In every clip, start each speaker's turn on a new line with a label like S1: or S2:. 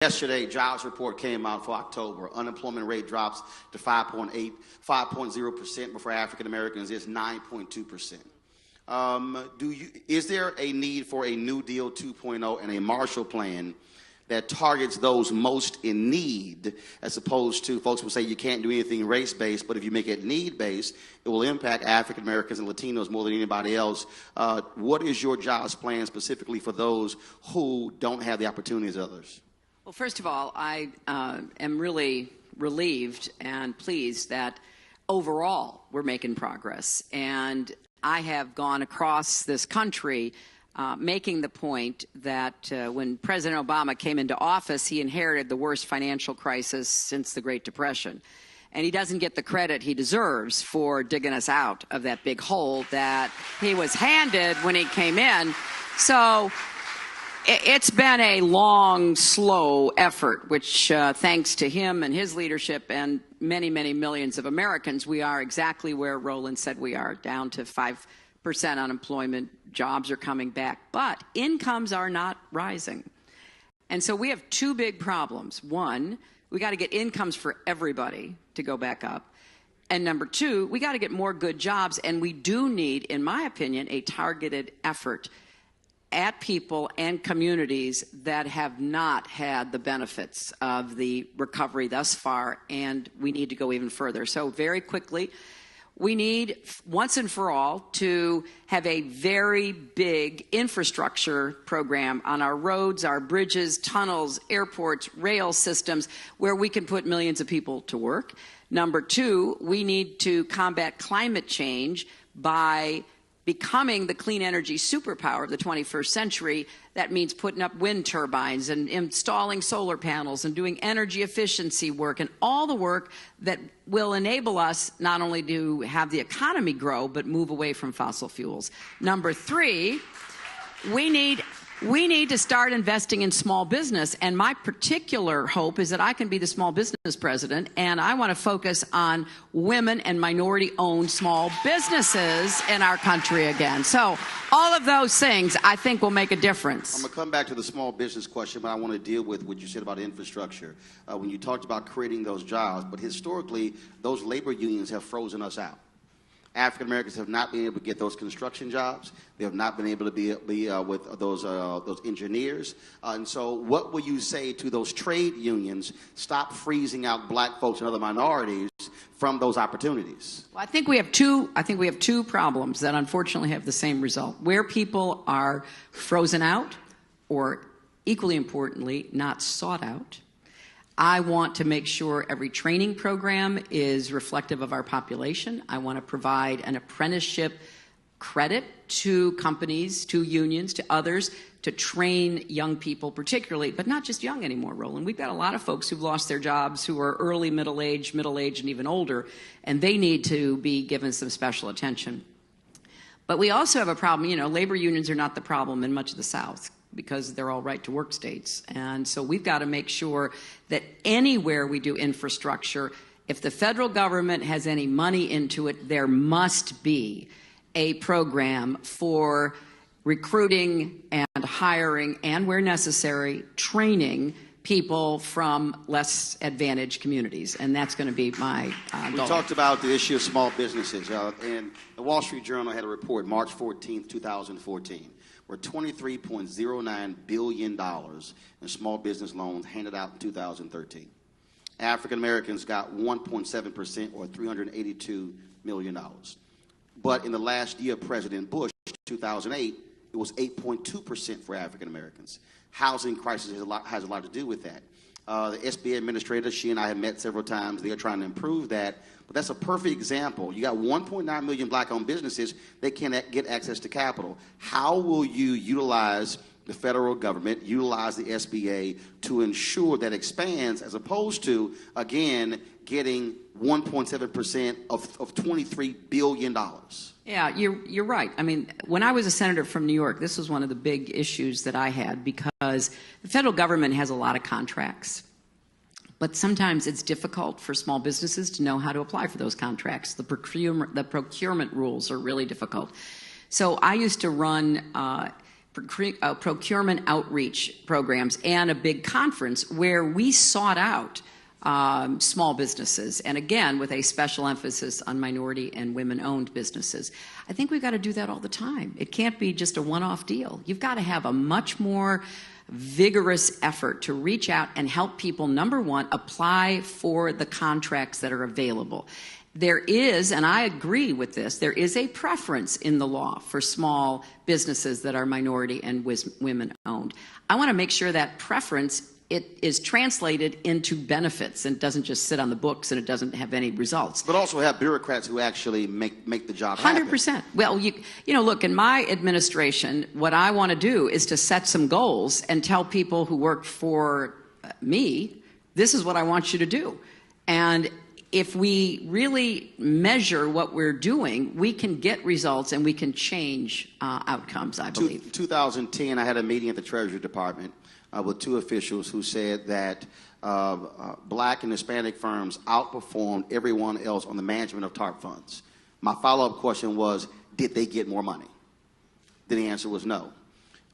S1: Yesterday, jobs report came out for October. Unemployment rate drops to 5.0%, but for African Americans, it's 9.2%. Is there a need for a New Deal 2.0 and a Marshall Plan that targets those most in need, as opposed to folks will say you can't do anything race-based, but if you make it need-based, it will impact African Americans and Latinos more than anybody else. What is your jobs plan specifically for those who don't have the opportunities of others?
S2: Well, first of all, I am really relieved and pleased that overall we're making progress. And I have gone across this country making the point that when President Obama came into office, he inherited the worst financial crisis since the Great Depression. And he doesn't get the credit he deserves for digging us out of that big hole that he was handed when he came in. So it's been a long, slow effort, which thanks to him and his leadership and many, many millions of Americans, we are exactly where Roland said we are, down to 5% unemployment. Jobs are coming back, but incomes are not rising. And so we have two big problems. One, we got to get incomes for everybody to go back up. And number two, we got to get more good jobs. And we do need, in my opinion, a targeted effort at people and communities that have not had the benefits of the recovery thus far, and we need to go even further. So very quickly, we need, once and for all, to have a very big infrastructure program on our roads, our bridges, tunnels, airports, rail systems, where we can put millions of people to work. Number two, we need to combat climate change by becoming the clean energy superpower of the 21st century. That means putting up wind turbines and installing solar panels and doing energy efficiency work and all the work that will enable us not only to have the economy grow, but move away from fossil fuels. Number three, we need to start investing in small business, and my particular hope is that I can be the small business president, and I want to focus on women and minority-owned small businesses in our country again. So all of those things, I think, will make a difference.
S1: I'm going to come back to the small business question, but I want to deal with what you said about infrastructure. When you talked about creating those jobs, but historically, those labor unions have frozen us out. African Americans have not been able to get those construction jobs. They have not been able to be with those engineers. And so what will you say to those trade unions? Stop freezing out black folks and other minorities from those opportunities.
S2: Well, I think we have two problems that unfortunately have the same result. Where people are frozen out, or equally importantly, not sought out, I want to make sure every training program is reflective of our population. I want to provide an apprenticeship credit to companies, to unions, to others, to train young people particularly, but not just young anymore, Roland. We've got a lot of folks who've lost their jobs who are early middle age, and even older, and they need to be given some special attention. But we also have a problem. You know, labor unions are not the problem in much of the South, because they're all right-to-work states. And so we've got to make sure that anywhere we do infrastructure, if the federal government has any money into it, there must be a program for recruiting and hiring, and where necessary, training people from less advantaged communities. And that's going to be my goal.
S1: We talked about the issue of small businesses. And the Wall Street Journal had a report March 14th, 2014. Were $23.09 billion in small business loans handed out in 2013. African Americans got 1.7%, or $382 million. But in the last year of President Bush, 2008, it was 8.2% for African Americans. Housing crisis has a lot to do with that. The SBA administrator, she and I have met several times. They are trying to improve that. But that's a perfect example. You got 1.9 million black-owned businesses. They can't get access to capital. How will you utilize the federal government, utilize the SBA to ensure that expands, as opposed to, again, getting 1.7% of $23 billion?
S2: Yeah, you're right. I mean, when I was a senator from New York, this was one of the big issues that I had, because the federal government has a lot of contracts. But sometimes it's difficult for small businesses to know how to apply for those contracts. The procurement rules are really difficult. So I used to run procurement outreach programs and a big conference where we sought out small businesses, and again, with a special emphasis on minority and women-owned businesses. I think we've got to do that all the time. It can't be just a one-off deal. You've got to have a much more vigorous effort to reach out and help people, number one, apply for the contracts that are available. There is, and I agree with this, there is a preference in the law for small businesses that are minority and women-owned. I want to make sure that preference it is translated into benefits and doesn't just sit on the books and it doesn't have any results.
S1: But also have bureaucrats who actually make the job happen.
S2: 100%. Well, you know, look, in my administration, what I want to do is to set some goals and tell people who work for me, this is what I want you to do. And if we really measure what we're doing, we can get results and we can change outcomes, I believe.
S1: In 2010, I had a meeting at the Treasury Department with two officials who said that black and Hispanic firms outperformed everyone else on the management of TARP funds. My follow-up question was, did they get more money? Then the answer was no.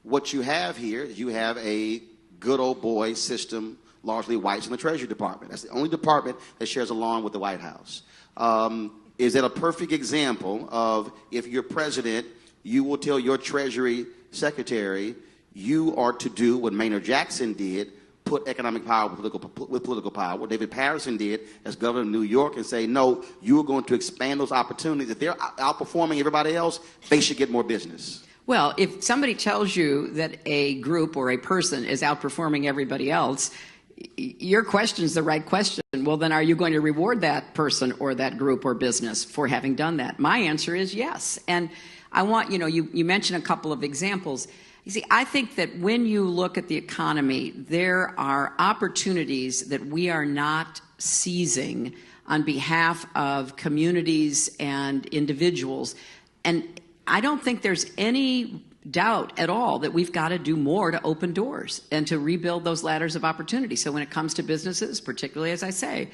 S1: What you have here is you have a good old boy system, largely whites in the Treasury Department. That's the only department that shares a lawn with the White House. Is that a perfect example of, if you're president, you will tell your Treasury Secretary, you are to do what Maynard Jackson did, put economic power with political power, what David Patterson did as governor of New York, and say, no, you are going to expand those opportunities. If they're outperforming everybody else, they should get more business.
S2: Well, if somebody tells you that a group or a person is outperforming everybody else, your question's the right question. Well, then are you going to reward that person or that group or business for having done that? My answer is yes. And I want, you mentioned a couple of examples. You see, I think that when you look at the economy, there are opportunities that we are not seizing on behalf of communities and individuals. And I don't think there's any doubt at all that we've got to do more to open doors and to rebuild those ladders of opportunity. So when it comes to businesses, particularly, as I say,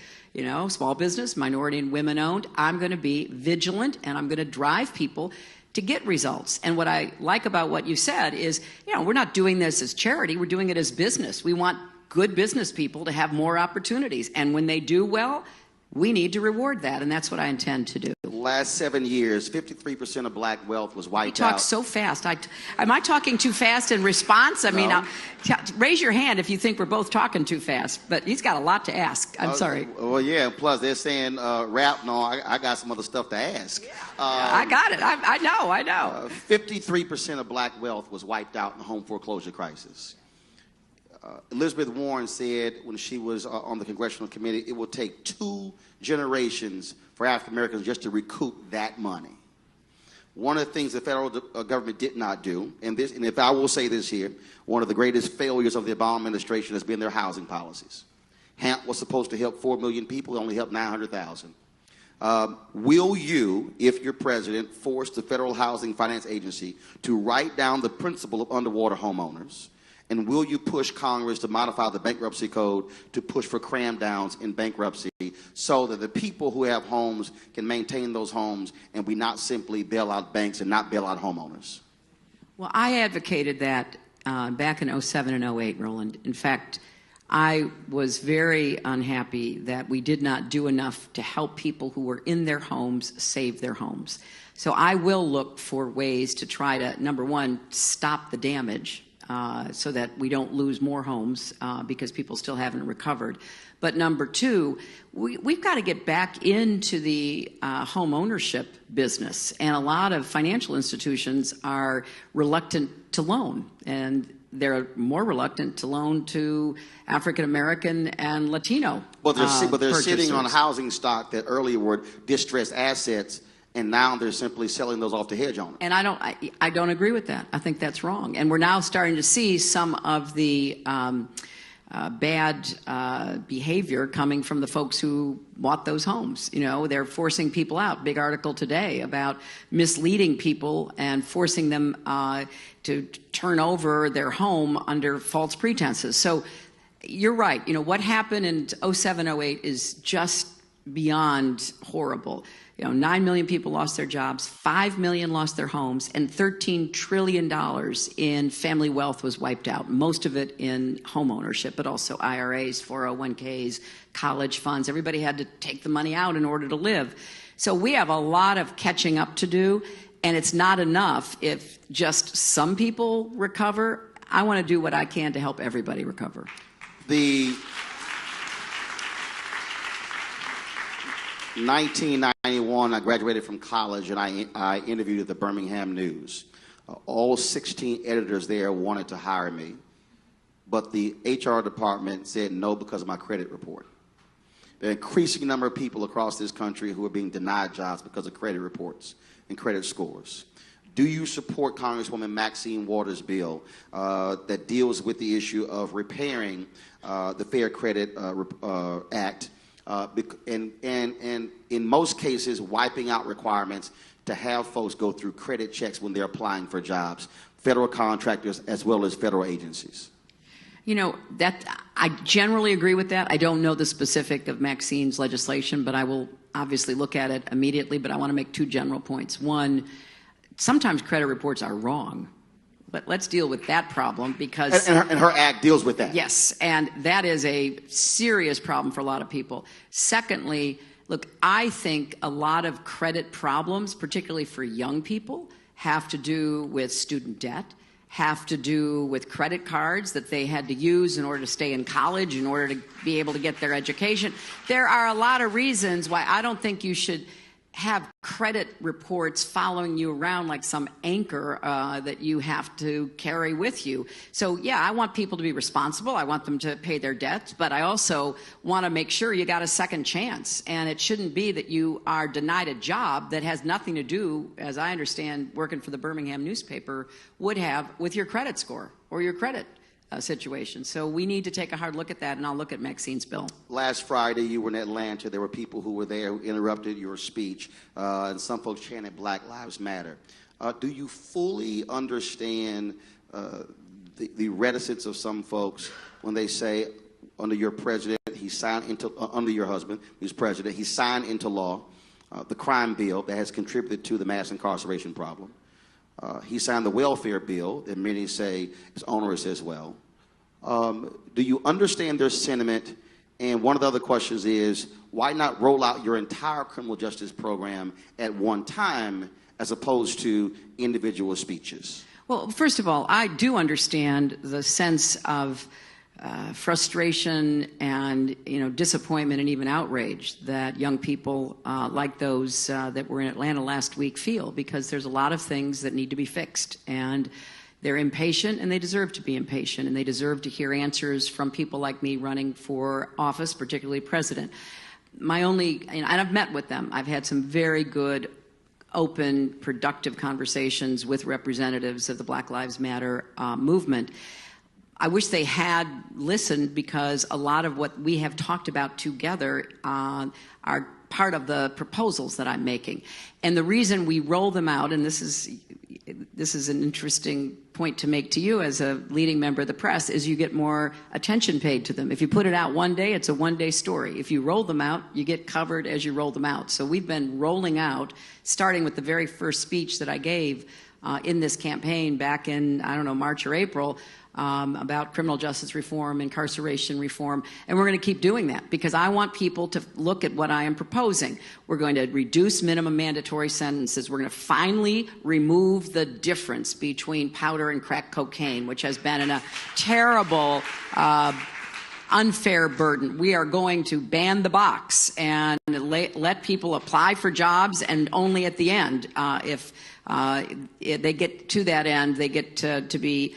S2: small business, minority and women owned, I'm going to be vigilant and I'm going to drive people to get results. And what I like about what you said is, we're not doing this as charity, we're doing it as business. We want good business people to have more opportunities. And when they do well, we need to reward that, and that's what I intend to do.
S1: Last 7 years, 53% of black wealth was wiped out.
S2: You talk so fast. Am I talking too fast in response? I mean, raise your hand if you think we're both talking too fast. But he's got a lot to ask. I'm sorry.
S1: Well, yeah. Plus, they're saying rap. No, I got some other stuff to ask.
S2: Yeah. I got it. I know.
S1: 53% of black wealth was wiped out in the home foreclosure crisis. Elizabeth Warren said when she was on the congressional committee, it will take 2 generations for African Americans just to recoup that money. One of the things the federal government did not do, and if I will say this here, one of the greatest failures of the Obama administration has been their housing policies. HAMP was supposed to help 4 million people, it only helped 900,000. Will you, if you're president, force the Federal Housing Finance Agency to write down the principle of underwater homeowners? And will you push Congress to modify the bankruptcy code to push for cram downs in bankruptcy so that the people who have homes can maintain those homes and we not simply bail out banks and not bail out homeowners?
S2: Well, I advocated that back in 07 and 08, Roland. In fact, I was very unhappy that we did not do enough to help people who were in their homes save their homes. So I will look for ways to try to, number one, stop the damage, so that we don't lose more homes because people still haven't recovered. But number two, we've got to get back into the home ownership business. And a lot of financial institutions are reluctant to loan. And they're more reluctant to loan to African American and Latino
S1: but they're
S2: purchasers.
S1: Sitting on housing stock that earlier were distressed assets, and now they're simply selling those off to hedge owners.
S2: And I don't agree with that. I think that's wrong. And we're now starting to see some of the bad behavior coming from the folks who bought those homes. They're forcing people out. Big article today about misleading people and forcing them to turn over their home under false pretenses. So you're right. What happened in 07, 08 is just beyond horrible. 9 million people lost their jobs, 5 million lost their homes, and $13 trillion in family wealth was wiped out, most of it in home ownership, but also IRAs, 401ks, college funds. Everybody had to take the money out in order to live. So we have a lot of catching up to do, and it's not enough if just some people recover. I want to do what I can to help everybody recover.
S1: The 1991, I graduated from college, and I interviewed at the Birmingham News. All 16 editors there wanted to hire me, but the HR department said no because of my credit report. There are an increasing number of people across this country who are being denied jobs because of credit reports and credit scores. Do you support Congresswoman Maxine Waters' bill that deals with the issue of repairing the Fair Credit Act, and in most cases wiping out requirements to have folks go through credit checks when they're applying for jobs, federal contractors as well as federal agencies?
S2: That I generally agree with that. I don't know the specific of Maxine's legislation, but I will obviously look at it immediately. But I want to make two general points. One, sometimes credit reports are wrong. But let's deal with that problem because...
S1: And her act deals with that.
S2: Yes, and that is a serious problem for a lot of people. Secondly, look, I think a lot of credit problems, particularly for young people, have to do with student debt, have to do with credit cards that they had to use in order to stay in college, in order to be able to get their education. There are a lot of reasons why I don't think you should have credit reports following you around like some anchor that you have to carry with you. So yeah, I want people to be responsible. I want them to pay their debts, but I also want to make sure you got a second chance. And it shouldn't be that you are denied a job that has nothing to do, as I understand, working for the Birmingham newspaper would have with your credit score or your credit situation. So we need to take a hard look at that, and I'll look at Maxine's bill.
S1: Last Friday, you were in Atlanta. There were people who were there who interrupted your speech, and some folks chanted Black Lives Matter. Do you fully understand the reticence of some folks when they say, under your president, he signed into, under your husband, who's president, he signed into law the crime bill that has contributed to the mass incarceration problem? He signed the welfare bill that many say is onerous as well. Do you understand their sentiment? And one of the other questions is, why not roll out your entire criminal justice program at one time as opposed to individual speeches?
S2: Well, first of all, I do understand the sense of frustration and disappointment and even outrage that young people like those that were in Atlanta last week feel, because there's a lot of things that need to be fixed, and they're impatient, and they deserve to be impatient, and they deserve to hear answers from people like me running for office, particularly president. And I've met with them. I've had some very good, open, productive conversations with representatives of the Black Lives Matter movement. I wish they had listened, because a lot of what we have talked about together are part of the proposals that I'm making. And the reason we roll them out, and this is an interesting point to make to you as a leading member of the press, is you get more attention paid to them. If you put it out one day, it's a one-day story. If you roll them out, you get covered as you roll them out. So we've been rolling out, starting with the very first speech that I gave in this campaign back in, March or April, about criminal justice reform, incarceration reform, and we're going to keep doing that because I want people to look at what I am proposing. We're going to reduce minimum mandatory sentences. We're going to finally remove the difference between powder and crack cocaine, which has been a terrible, unfair burden. We are going to ban the box and let people apply for jobs, and only at the end, if they get to that end, they get to be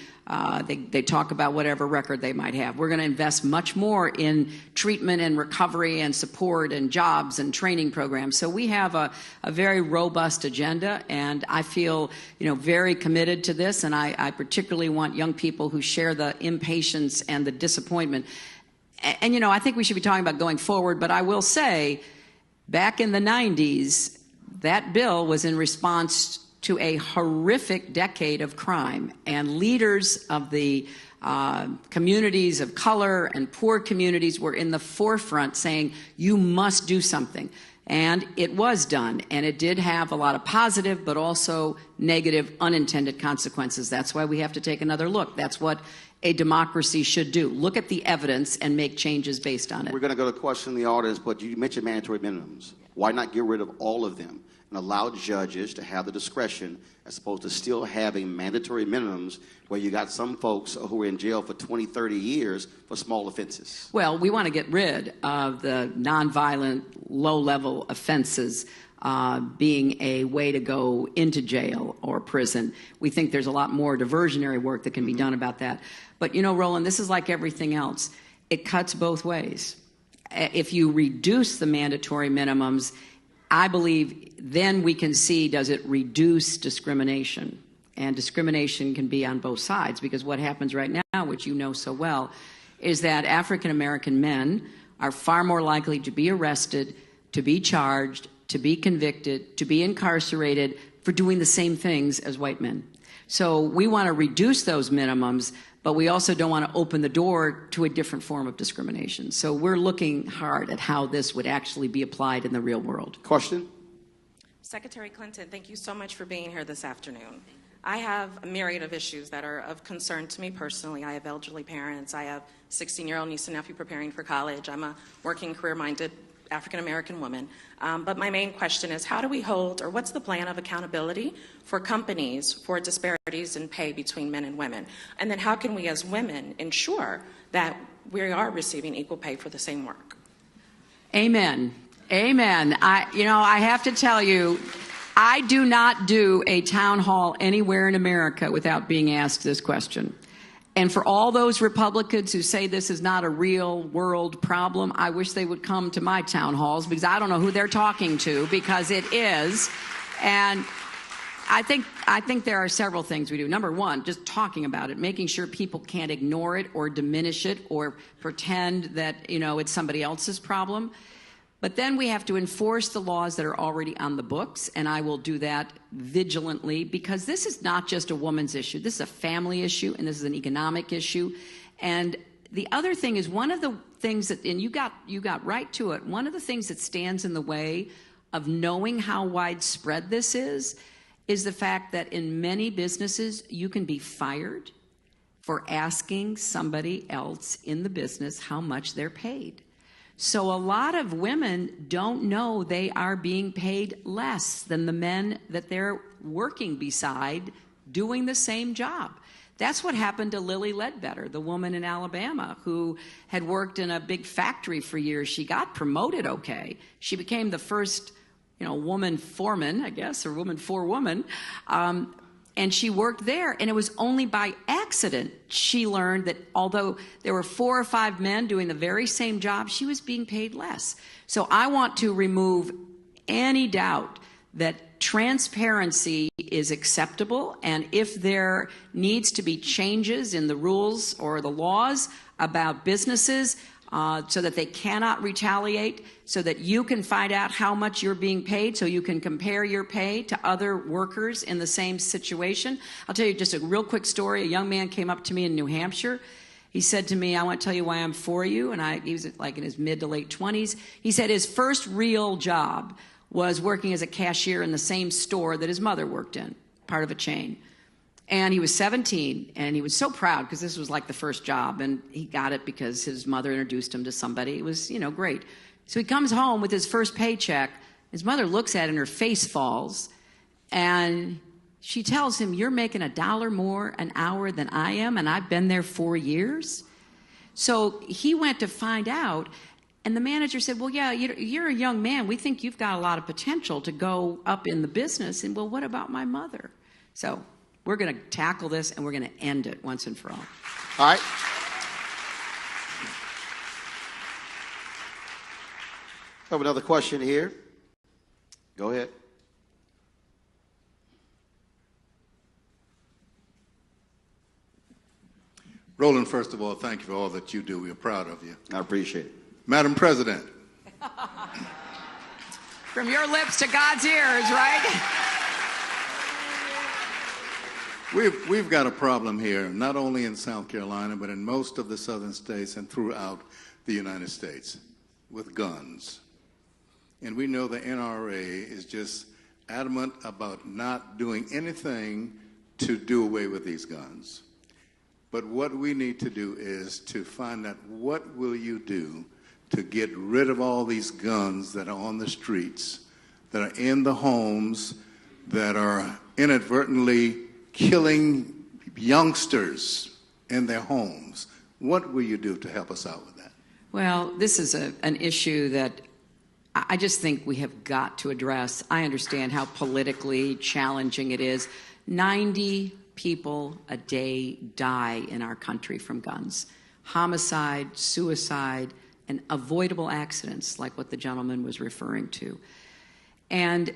S2: they talk about whatever record they might have. We're going to invest much more in treatment and recovery and support and jobs and training programs. So we have a very robust agenda, and I feel very committed to this, and I particularly want young people who share the impatience and the disappointment. And I think we should be talking about going forward, but I will say, back in the 90s, that bill was in response to a horrific decade of crime, and leaders of the communities of color and poor communities were in the forefront saying, you must do something. And it was done, and it did have a lot of positive but also negative unintended consequences. That's why we have to take another look. That's what a democracy should do. Look at the evidence and make changes based on it.
S1: We're going to go to question in the audience, but you mentioned mandatory minimums. Why not get rid of all of them and allow judges to have the discretion as opposed to still having mandatory minimums where you got some folks who are in jail for 20, 30 years for small offenses?
S2: Well, we want to get rid of the nonviolent, low-level offenses being a way to go into jail or prison. We think there's a lot more diversionary work that can be done about that. But, you know, Roland, this is like everything else. It cuts both ways. If you reduce the mandatory minimums, I believe then we can see, does it reduce discrimination? And discrimination can be on both sides, because what happens right now, which you know so well, is that African American men are far more likely to be arrested, to be charged, to be convicted, to be incarcerated for doing the same things as white men. So we want to reduce those minimums, but we also don't want to open the door to a different form of discrimination. So we're looking hard at how this would actually be applied in the real world.
S1: Question?
S3: Secretary Clinton, thank you so much for being here this afternoon. I have a myriad of issues that are of concern to me personally. I have elderly parents. I have a 16-year-old niece and nephew preparing for college. I'm a working, career-minded African-American woman. But my main question is, how do we hold, or what's the plan of accountability for companies for disparities in pay between men and women? And then how can we as women ensure that we are receiving equal pay for the same work?
S2: Amen. Amen. I have to tell you, I do not do a town hall anywhere in America without being asked this question. And for all those Republicans who say this is not a real world problem, I wish they would come to my town halls, because I don't know who they're talking to, because it is. And I think there are several things we do. Number one, just talking about it, making sure people can't ignore it or diminish it or pretend that, it's somebody else's problem. But then we have to enforce the laws that are already on the books, and I will do that vigilantly, because this is not just a woman's issue. This is a family issue, and this is an economic issue. And the other thing is, one of the things that, and you got right to it, one of the things that stands in the way of knowing how widespread this is the fact that in many businesses you can be fired for asking somebody else in the business how much they're paid. So a lot of women don't know they are being paid less than the men that they're working beside doing the same job. That's what happened to Lilly Ledbetter, the woman in Alabama who had worked in a big factory for years. She got promoted okay. She became the first, woman foreman, I guess, or woman forewoman. And she worked there, and it was only by accident she learned that although there were 4 or 5 men doing the very same job, she was being paid less. So I want to remove any doubt that transparency is acceptable, and if there needs to be changes in the rules or the laws about businesses so that they cannot retaliate, so that you can find out how much you're being paid, so you can compare your pay to other workers in the same situation. I'll tell you just a real quick story. A young man came up to me in New Hampshire. He said to me, I want to tell you why I'm for you. And he was like in his mid to late 20s. He said his first real job was working as a cashier in the same store that his mother worked in, part of a chain. And he was 17, and he was so proud because this was like the first job, and he got it because his mother introduced him to somebody. It was, great. So he comes home with his first paycheck. His mother looks at it, and her face falls, and she tells him, "You're making $1 more an hour than I am, and I've been there 4 years." So he went to find out, and the manager said, "Well, yeah, you're a young man. We think you've got a lot of potential to go up in the business." And, "Well, what about my mother?" So we're going to tackle this, and we're going to end it once and for all.
S1: All right. I have another question here. Go ahead.
S4: Roland, first of all, thank you for all that you do. We're proud of you.
S1: I appreciate it.
S4: Madam President.
S2: From your lips to God's ears, right?
S4: We've got a problem here, not only in South Carolina, but in most of the southern states and throughout the United States, with guns. And we know the NRA is just adamant about not doing anything to do away with these guns. But what we need to do is to find out, what will you do to get rid of all these guns that are on the streets, that are in the homes, that are inadvertently killing youngsters in their homes? What will you do to help us out with that?
S2: Well, this is an issue that I just think we have got to address. I understand how politically challenging it is. 90 people a day die in our country from guns. Homicide, suicide, and avoidable accidents like what the gentleman was referring to. And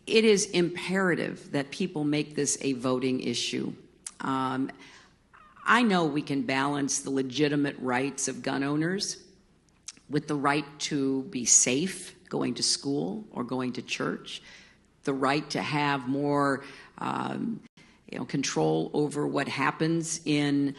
S2: it is imperative that people make this a voting issue. I know we can balance the legitimate rights of gun owners with the right to be safe going to school or going to church, the right to have more control over what happens in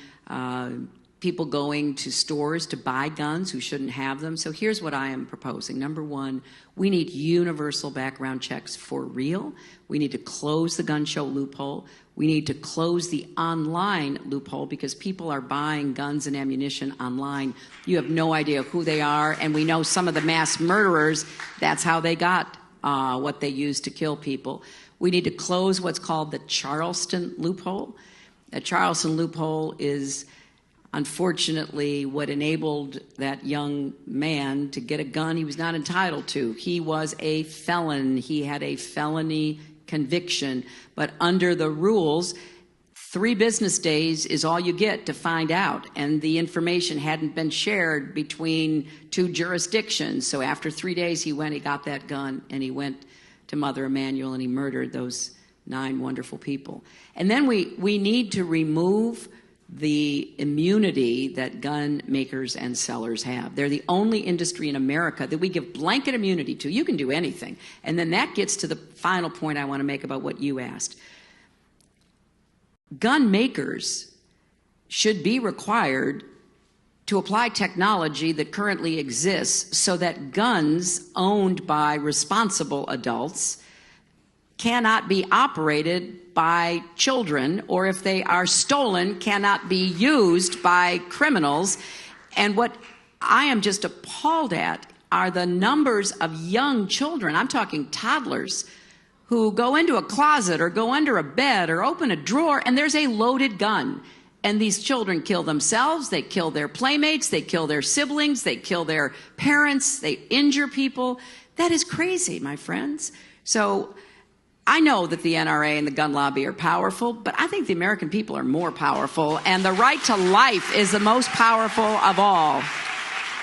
S2: people going to stores to buy guns who shouldn't have them. So here's what I am proposing. Number one, we need universal background checks for real. We need to close the gun show loophole. We need to close the online loophole, because people are buying guns and ammunition online. You have no idea who they are, and we know some of the mass murderers, that's how they got what they used to kill people. We need to close what's called the Charleston loophole. The Charleston loophole is unfortunately what enabled that young man to get a gun he was not entitled to. He was a felon. He had a felony conviction. But under the rules, 3 business days is all you get to find out. And the information hadn't been shared between 2 jurisdictions. So after 3 days, he got that gun, and he went to Mother Emanuel, and he murdered those 9 wonderful people. And then we need to remove the immunity that gun makers and sellers have. They're the only industry in America that we give blanket immunity to. You can do anything. And then that gets to the final point I want to make about what you asked. Gun makers should be required to apply technology that currently exists so that guns owned by responsible adults cannot be operated by children, or if they are stolen, cannot be used by criminals. And what I am just appalled at are the numbers of young children, I'm talking toddlers, who go into a closet or go under a bed or open a drawer and there's a loaded gun. And these children kill themselves, they kill their playmates, they kill their siblings, they kill their parents, they injure people. That is crazy, my friends. So I know that the NRA and the gun lobby are powerful, but I think the American people are more powerful, and the right to life is the most powerful of all.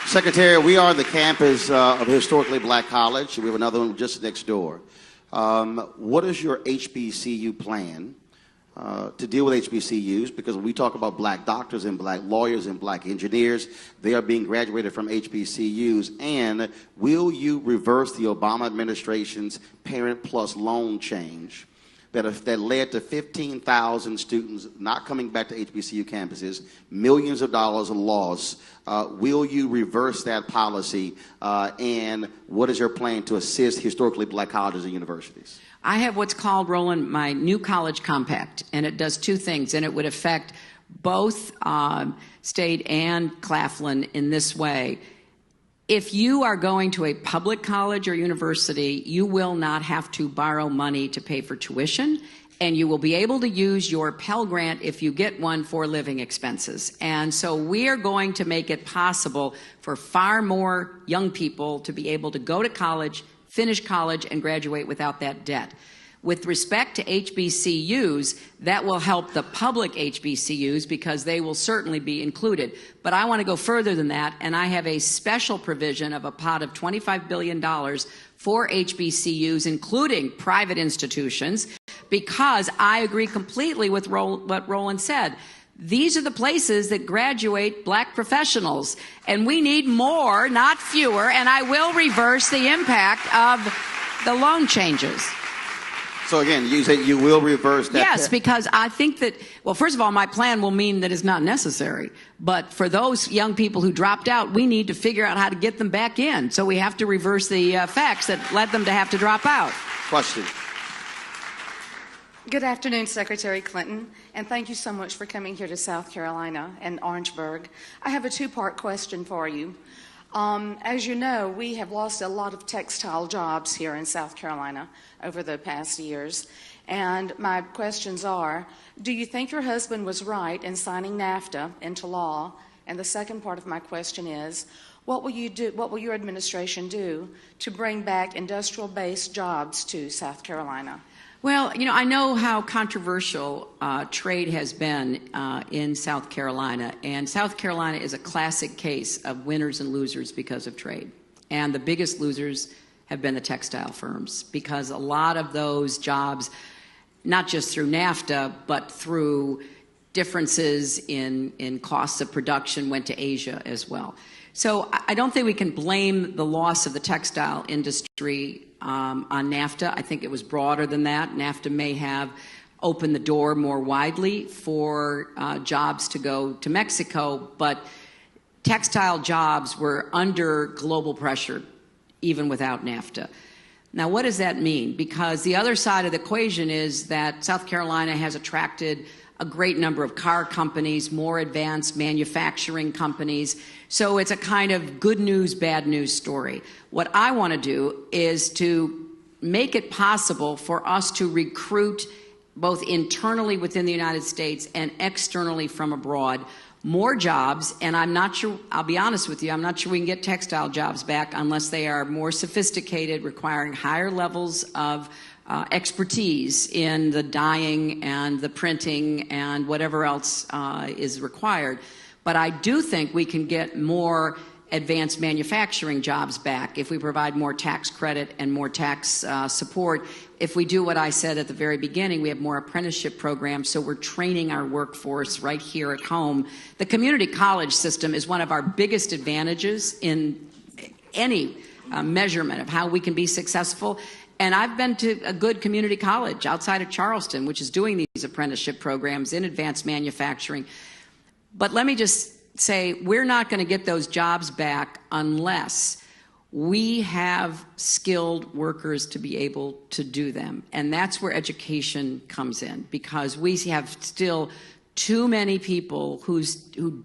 S1: Secretary, we are the campus of a historically black college. We have another one just next door. What is your HBCU plan to deal with HBCUs? Because when we talk about black doctors and black lawyers and black engineers, they are being graduated from HBCUs. And will you reverse the Obama administration's Parent Plus loan change that led to 15,000 students not coming back to HBCU campuses, millions of dollars of loss? Will you reverse that policy? And what is your plan to assist historically black colleges and universities?
S2: I have what's called, Roland, my new college compact, and it does 2 things, and it would affect both State and Claflin in this way. If you are going to a public college or university, you will not have to borrow money to pay for tuition, and you will be able to use your Pell Grant if you get one for living expenses. And so we are going to make it possible for far more young people to be able to go to college, finish college, and graduate without that debt. With respect to HBCUs, that will help the public HBCUs because they will certainly be included. But I want to go further than that, and I have a special provision of a pot of $25 billion for HBCUs, including private institutions, because I agree completely with what Roland said. These are the places that graduate black professionals, and we need more, not fewer, and I will reverse the impact of the loan changes.
S1: So again, you say you will reverse that?
S2: Yes, because I think that, well, first of all, my plan will mean that it's not necessary. But for those young people who dropped out, we need to figure out how to get them back in. So we have to reverse the facts that led them to have to drop out.
S1: Question.
S5: Good afternoon, Secretary Clinton, and thank you so much for coming here to South Carolina and Orangeburg. I have a two-part question for you. As you know, we have lost a lot of textile jobs here in South Carolina over the past years, and my questions are, do you think your husband was right in signing NAFTA into law? And the second part of my question is, what will your administration do to bring back industrial-based jobs to South Carolina?
S2: Well, you know, I know how controversial trade has been in South Carolina, and South Carolina is a classic case of winners and losers because of trade. And the biggest losers have been the textile firms, because a lot of those jobs, not just through NAFTA, but through differences in costs of production, went to Asia as well. So I don't think we can blame the loss of the textile industry on NAFTA. I think it was broader than that. NAFTA may have opened the door more widely for jobs to go to Mexico, but textile jobs were under global pressure even without NAFTA. Now, what does that mean? Because the other side of the equation is that South Carolina has attracted a great number of car companies, more advanced manufacturing companies. So it's a kind of good news, bad news story. What I want to do is to make it possible for us to recruit both internally within the United States and externally from abroad more jobs. And I'm not sure, I'll be honest with you, I'm not sure we can get textile jobs back unless they are more sophisticated, requiring higher levels of expertise in the dyeing and the printing and whatever else is required. But I do think we can get more advanced manufacturing jobs back if we provide more tax credit and more tax support. If we do what I said at the very beginning, we have more apprenticeship programs, so we're training our workforce right here at home. The community college system is one of our biggest advantages in any measurement of how we can be successful. And I've been to a good community college outside of Charleston, which is doing these apprenticeship programs in advanced manufacturing. But let me just say, we're not going to get those jobs back unless we have skilled workers to be able to do them. And that's where education comes in, because we have still too many people who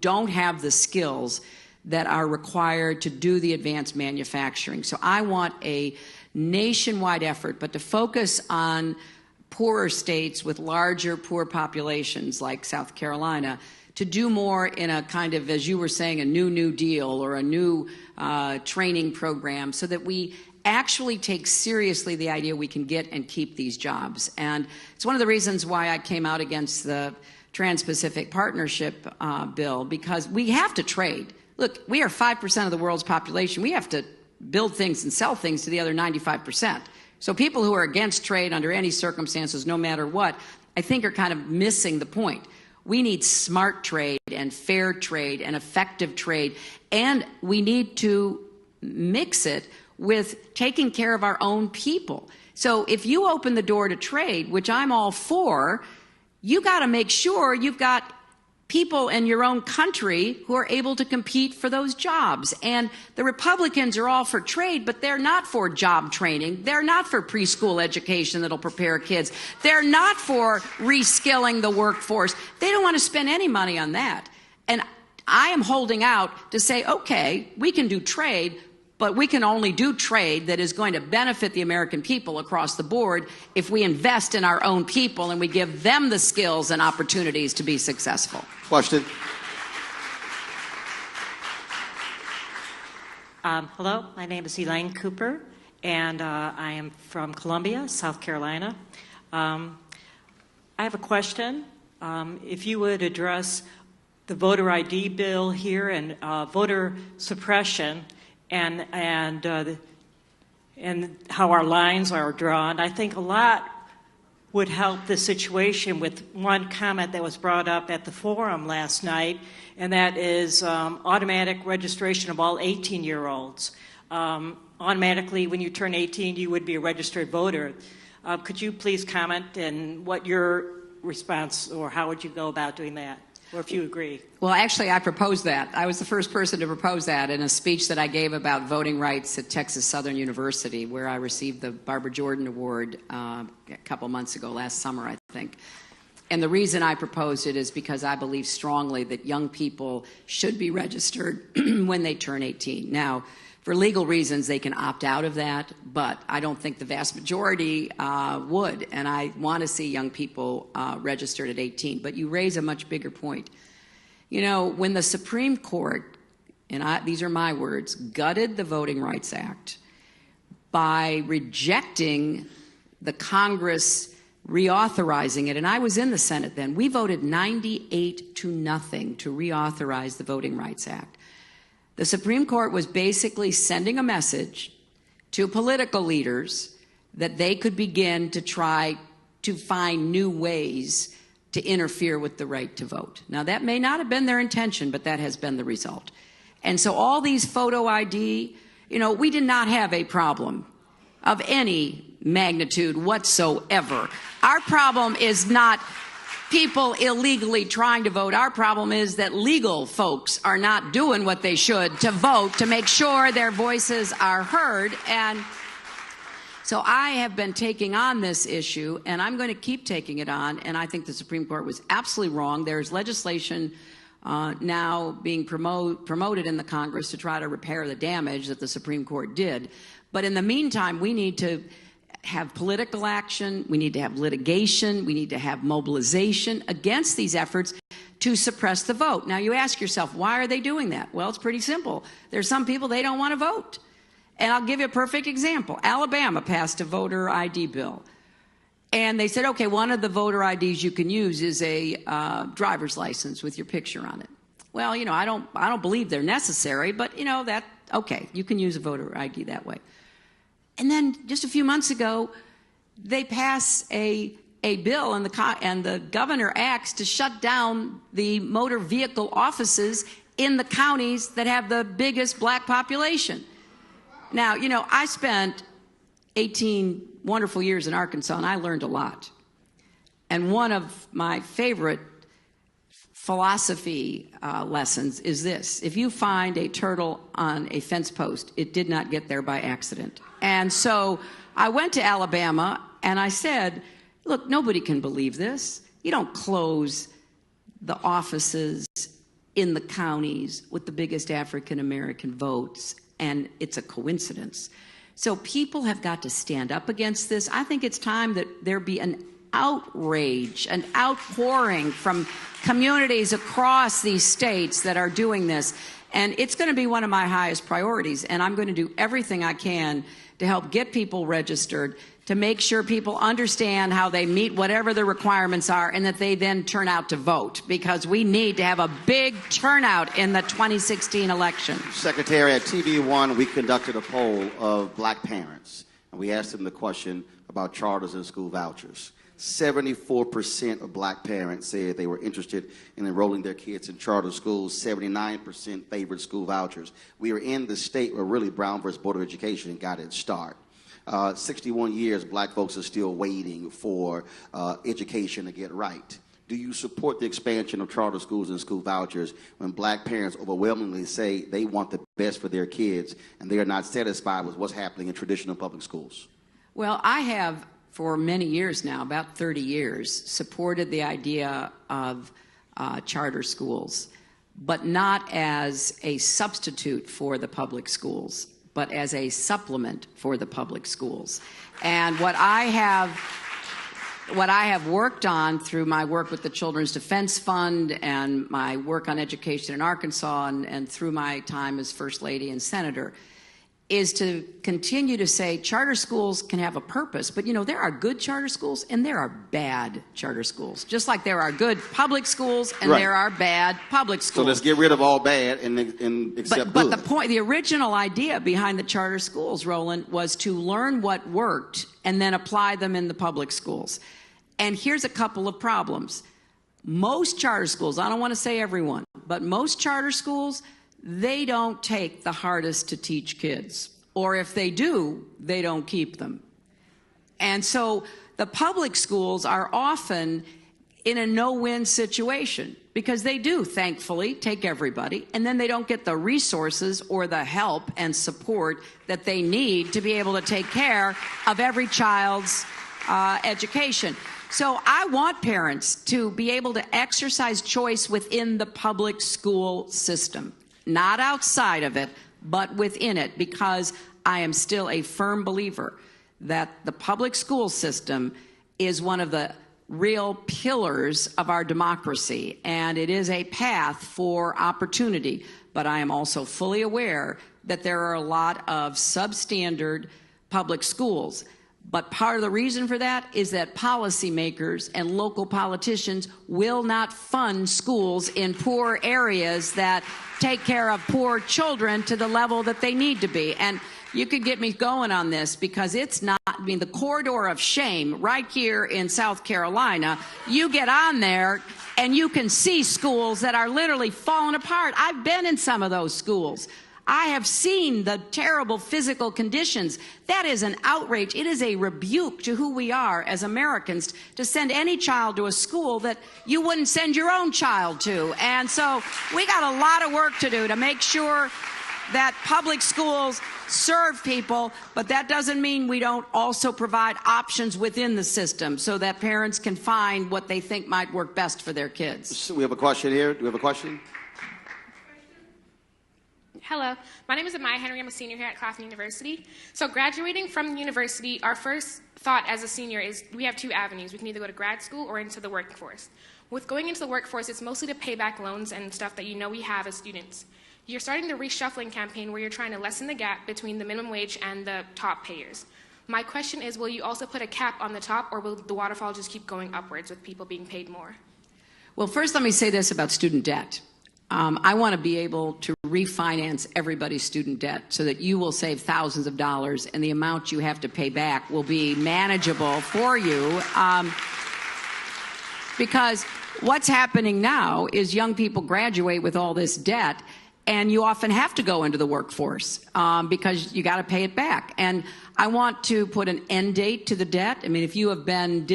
S2: don't have the skills that are required to do the advanced manufacturing. So I want a nationwide effort, but to focus on poorer states with larger poor populations like South Carolina, to do more in a kind of, as you were saying, a New Deal or a new training program, so that we actually take seriously the idea we can get and keep these jobs. And it's one of the reasons why I came out against the Trans-Pacific Partnership bill, because we have to trade. Look, we are 5% of the world's population. We have to build things and sell things to the other 95%. So people who are against trade under any circumstances, no matter what, I think are kind of missing the point. We need smart trade and fair trade and effective trade, and we need to mix it with taking care of our own people. So if you open the door to trade, which I'm all for, you got to make sure you've got people in your own country who are able to compete for those jobs. And the Republicans are all for trade, but they're not for job training. They're not for preschool education that'll prepare kids. They're not for reskilling the workforce. They don't want to spend any money on that. And I am holding out to say, okay, we can do trade, but we can only do trade that is going to benefit the American people across the board if we invest in our own people and we give them the skills and opportunities to be successful.
S1: Question.
S6: Hello, my name is Elaine Cooper, and I am from Columbia, South Carolina. I have a question. If you would address the voter ID bill here and voter suppression, and how our lines are drawn. I think a lot would help the situation with one comment that was brought up at the forum last night, and that is automatic registration of all 18-year-olds. Automatically, when you turn 18, you would be a registered voter. Could you please comment and what your response, or how would you go about doing that, or if you agree?
S2: Well, actually, I proposed that. I was the first person to propose that in a speech that I gave about voting rights at Texas Southern University, where I received the Barbara Jordan Award a couple months ago, last summer, I think. And the reason I proposed it is because I believe strongly that young people should be registered when they turn 18. Now, for legal reasons, they can opt out of that, but I don't think the vast majority would, and I want to see young people registered at 18. But you raise a much bigger point. You know, when the Supreme Court, and these are my words, gutted the Voting Rights Act by rejecting the Congress reauthorizing it, and I was in the Senate then, we voted 98-0 to reauthorize the Voting Rights Act. The Supreme Court was basically sending a message to political leaders that they could begin to try to find new ways to interfere with the right to vote. Now, that may not have been their intention, but that has been the result. And so all these photo ID, you know, we did not have a problem of any magnitude whatsoever. Our problem is not people illegally trying to vote. Our problem is that legal folks are not doing what they should to vote, to make sure their voices are heard. And so I have been taking on this issue, and I'm going to keep taking it on, and I think the Supreme Court was absolutely wrong. There's legislation now being promoted in the Congress to try to repair the damage that the Supreme Court did. But in the meantime, we need to have political action, we need to have litigation, we need to have mobilization against these efforts to suppress the vote. Now, you ask yourself, why are they doing that? Well, it's pretty simple. There's some people, they don't want to vote. And I'll give you a perfect example. Alabama passed a voter ID bill. And they said, okay, one of the voter IDs you can use is a driver's license with your picture on it. Well, you know, I don't believe they're necessary, but, you know, okay, you can use a voter ID that way. And then just a few months ago, they pass a bill, and the governor acts to shut down the motor vehicle offices in the counties that have the biggest black population. Now, you know, I spent 18 wonderful years in Arkansas, and I learned a lot. And one of my favorite philosophy lessons is this: if you find a turtle on a fence post, it did not get there by accident. And so I went to Alabama and I said, look, nobody can believe this. You don't close the offices in the counties with the biggest African American votes, and it's a coincidence. So people have got to stand up against this. I think it's time that there be an outrage, an outpouring from communities across these states that are doing this. And it's going to be one of my highest priorities. And I'm going to do everything I can to help get people registered, to make sure people understand how they meet whatever the requirements are, and that they then turn out to vote, because we need to have a big turnout in the 2016 election.
S1: Secretary, at TV1, we conducted a poll of black parents, and we asked them the question about charters and school vouchers. 74% of black parents said they were interested in enrolling their kids in charter schools. 79% favored school vouchers. We are in the state where really Brown versus Board of Education got its start. 61 years, black folks are still waiting for education to get right. Do you support the expansion of charter schools and school vouchers when black parents overwhelmingly say they want the best for their kids and they are not satisfied with what's happening in traditional public schools?
S2: Well, I have, for many years now, about 30 years, supported the idea of charter schools, but not as a substitute for the public schools, but as a supplement for the public schools. And what I have worked on through my work with the Children's Defense Fund and my work on education in Arkansas and through my time as First Lady and Senator is to continue to say charter schools can have a purpose, but you know, there are good charter schools and there are bad charter schools, just like there are good public schools and there are bad public schools.
S1: So let's get rid of all bad and accept good.
S2: But the original idea behind the charter schools, Roland, was to learn what worked and then apply them in the public schools. And here's a couple of problems. Most charter schools, I don't want to say everyone, but most charter schools, they don't take the hardest to teach kids. Or if they do, they don't keep them. And so the public schools are often in a no-win situation because they do, thankfully, take everybody, and then they don't get the resources or the help and support that they need to be able to take care of every child's education. So I want parents to be able to exercise choice within the public school system, not outside of it, but within it, because I am still a firm believer that the public school system is one of the real pillars of our democracy, and it is a path for opportunity. But I am also fully aware that there are a lot of substandard public schools. But part of the reason for that is that policymakers and local politicians will not fund schools in poor areas that take care of poor children to the level that they need to be. And you could get me going on this because it's not, I mean, the corridor of shame right here in South Carolina, you get on there and you can see schools that are literally falling apart. I've been in some of those schools. I have seen the terrible physical conditions. That is an outrage. It is a rebuke to who we are as Americans to send any child to a school that you wouldn't send your own child to. And so we got a lot of work to do to make sure that public schools serve people, but that doesn't mean we don't also provide options within the system so that parents can find what they think might work best for their kids.
S1: So we have a question here. Do we have a question?
S7: Hello, my name is Amaya Henry. I'm a senior here at Claflin University. So graduating from the university, our first thought as a senior is we have two avenues. We can either go to grad school or into the workforce. With going into the workforce, it's mostly to pay back loans and stuff that you know we have as students. You're starting the reshuffling campaign where you're trying to lessen the gap between the minimum wage and the top payers. My question is, will you also put a cap on the top, or will the waterfall just keep going upwards with people being paid more?
S2: Well, first let me say this about student debt. I want to be able to refinance everybody's student debt so that you will save thousands of dollars and the amount you have to pay back will be manageable for you. Because what's happening now is young people graduate with all this debt, and you often have to go into the workforce because you got to pay it back. And I want to put an end date to the debt. I mean, if you have been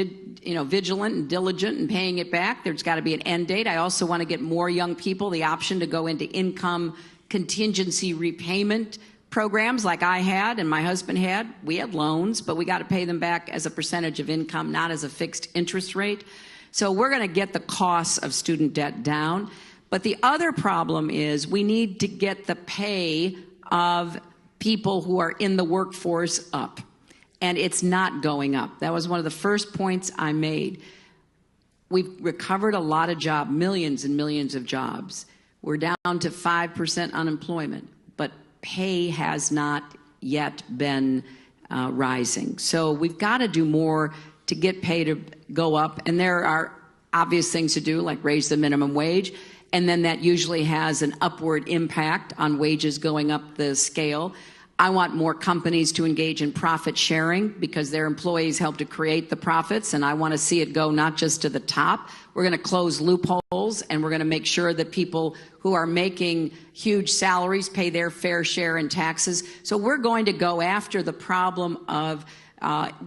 S2: vigilant and diligent in paying it back, there's got to be an end date. I also want to get more young people the option to go into income contingency repayment programs like I had and my husband had. We had loans, but we got to pay them back as a percentage of income, not as a fixed interest rate. So we're going to get the costs of student debt down. But the other problem is we need to get the pay of people who are in the workforce up. And it's not going up. That was one of the first points I made. We've recovered a lot of jobs, millions and millions of jobs. We're down to 5% unemployment, but pay has not yet been rising. So we've got to do more to get pay to go up. And there are obvious things to do, like raise the minimum wage. And then that usually has an upward impact on wages going up the scale. I want more companies to engage in profit sharing because their employees help to create the profits, and I want to see it go not just to the top. We're going to close loopholes, and we're going to make sure that people who are making huge salaries pay their fair share in taxes. So we're going to go after the problem of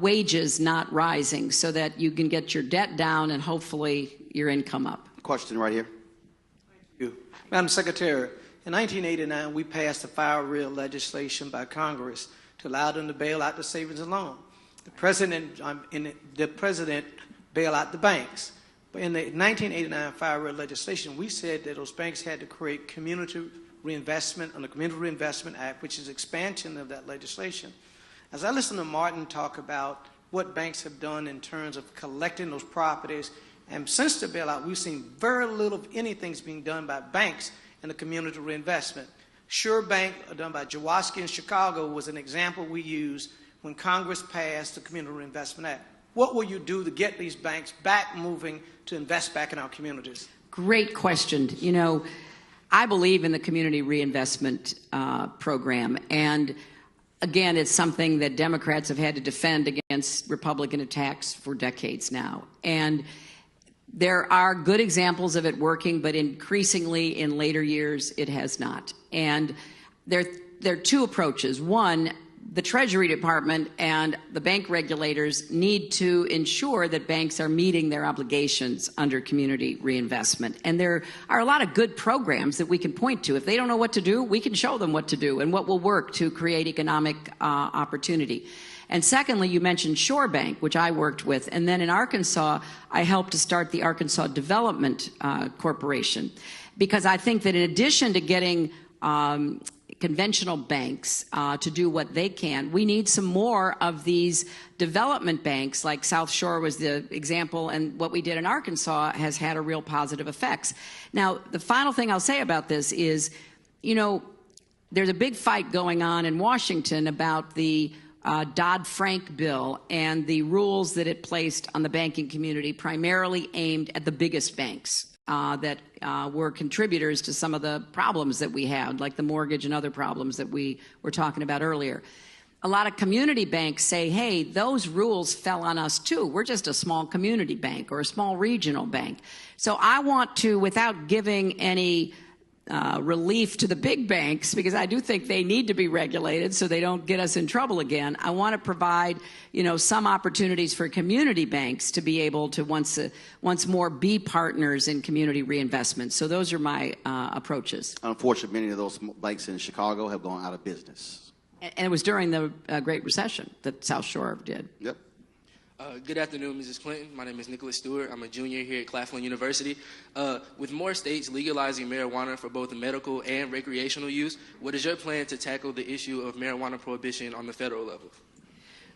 S2: wages not rising so that you can get your debt down and hopefully your income up.
S1: Question right here.
S8: Thank you. Madam Secretary, in 1989, we passed the fire rail legislation by Congress to allow them to bail out the savings and loan. The president bailed out the banks. But in the 1989 fire rail legislation, we said that those banks had to create community reinvestment under the Community Reinvestment Act, which is expansion of that legislation. As I listen to Martin talk about what banks have done in terms of collecting those properties, and since the bailout, we've seen very little, if anything, is being done by banks in the community reinvestment. Sure Bank, done by Jaworski in Chicago, was an example we used when Congress passed the Community Reinvestment Act. What will you do to get these banks back moving to invest back in our communities?
S2: Great question. You know, I believe in the Community Reinvestment Program, and again, it's something that Democrats have had to defend against Republican attacks for decades now. And there are good examples of it working, but increasingly in later years, it has not. And there are two approaches. One, the Treasury Department and the bank regulators need to ensure that banks are meeting their obligations under community reinvestment. And there are a lot of good programs that we can point to. If they don't know what to do, we can show them what to do and what will work to create economic opportunity. And secondly, you mentioned Shore Bank, which I worked with. And then in Arkansas, I helped to start the Arkansas Development Corporation. Because I think that in addition to getting conventional banks to do what they can, we need some more of these development banks, like South Shore was the example, and what we did in Arkansas has had a real positive effects. Now, the final thing I'll say about this is, you know, there's a big fight going on in Washington about the Dodd-Frank bill and the rules that it placed on the banking community, primarily aimed at the biggest banks that were contributors to some of the problems that we had, like the mortgage and other problems that we were talking about earlier. A lot of community banks say, hey, those rules fell on us too. We're just a small community bank or a small regional bank. So I want to, without giving any relief to the big banks, because I do think they need to be regulated so they don't get us in trouble again. I want to provide, you know, some opportunities for community banks to be able to once more be partners in community reinvestment. So those are my approaches.
S1: Unfortunately, many of those banks in Chicago have gone out of business.
S2: And it was during the Great Recession that South Shore did.
S1: Yep.
S9: Good afternoon, Mrs. Clinton. My name is Nicholas Stewart. I'm a junior here at Claflin University. With more states legalizing marijuana for both medical and recreational use, what is your plan to tackle the issue of marijuana prohibition on the federal level?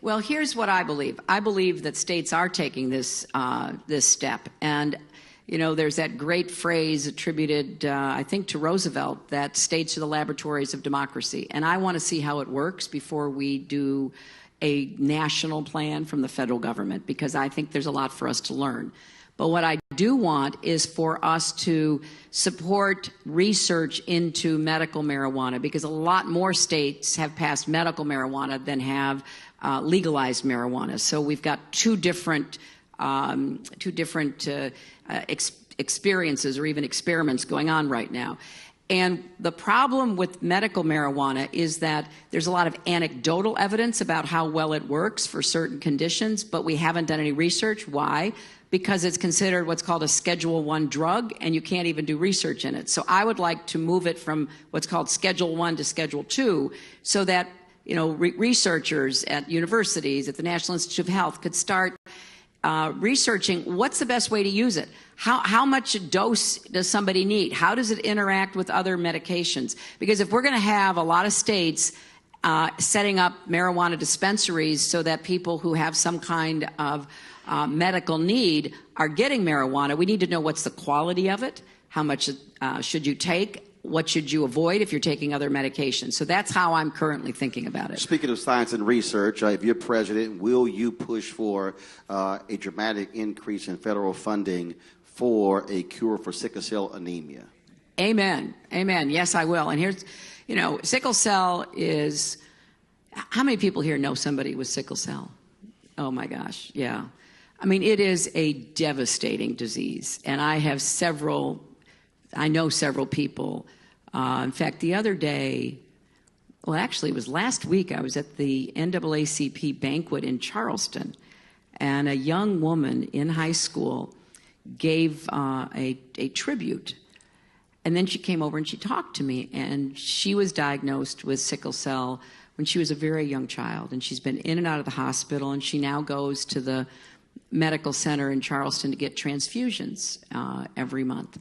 S2: Well, here's what I believe. I believe that states are taking this step. And, you know, there's that great phrase attributed, I think, to Roosevelt, that states are the laboratories of democracy. And I want to see how it works before we do a national plan from the federal government, because I think there's a lot for us to learn. But what I do want is for us to support research into medical marijuana, because a lot more states have passed medical marijuana than have legalized marijuana. So we've got two different experiences or even experiments going on right now. And the problem with medical marijuana is that there's a lot of anecdotal evidence about how well it works for certain conditions, but we haven't done any research. Why? Because it's considered what's called a Schedule I drug, and you can't even do research in it. So I would like to move it from what's called Schedule I to Schedule II, so that, you know, researchers at universities, at the National Institute of Health, could start researching what's the best way to use it. How much dose does somebody need? How does it interact with other medications? Because if we're going to have a lot of states setting up marijuana dispensaries so that people who have some kind of medical need are getting marijuana, we need to know what's the quality of it, how much should you take, what should you avoid if you're taking other medications. So that's how I'm currently thinking about it.
S1: Speaking of science and research, if you're president, will you push for a dramatic increase in federal funding for a cure for sickle cell anemia?
S2: Amen. Amen. Yes, I will. And here's, you know, sickle cell is, how many people here know somebody with sickle cell? Oh my gosh, yeah. I mean, it is a devastating disease. And I know several people. In fact, the other day, well, actually, it was last week, I was at the NAACP banquet in Charleston, and a young woman in high school gave a tribute. And then she came over and she talked to me, and she was diagnosed with sickle cell when she was a very young child, and she's been in and out of the hospital, and she now goes to the medical center in Charleston to get transfusions every month.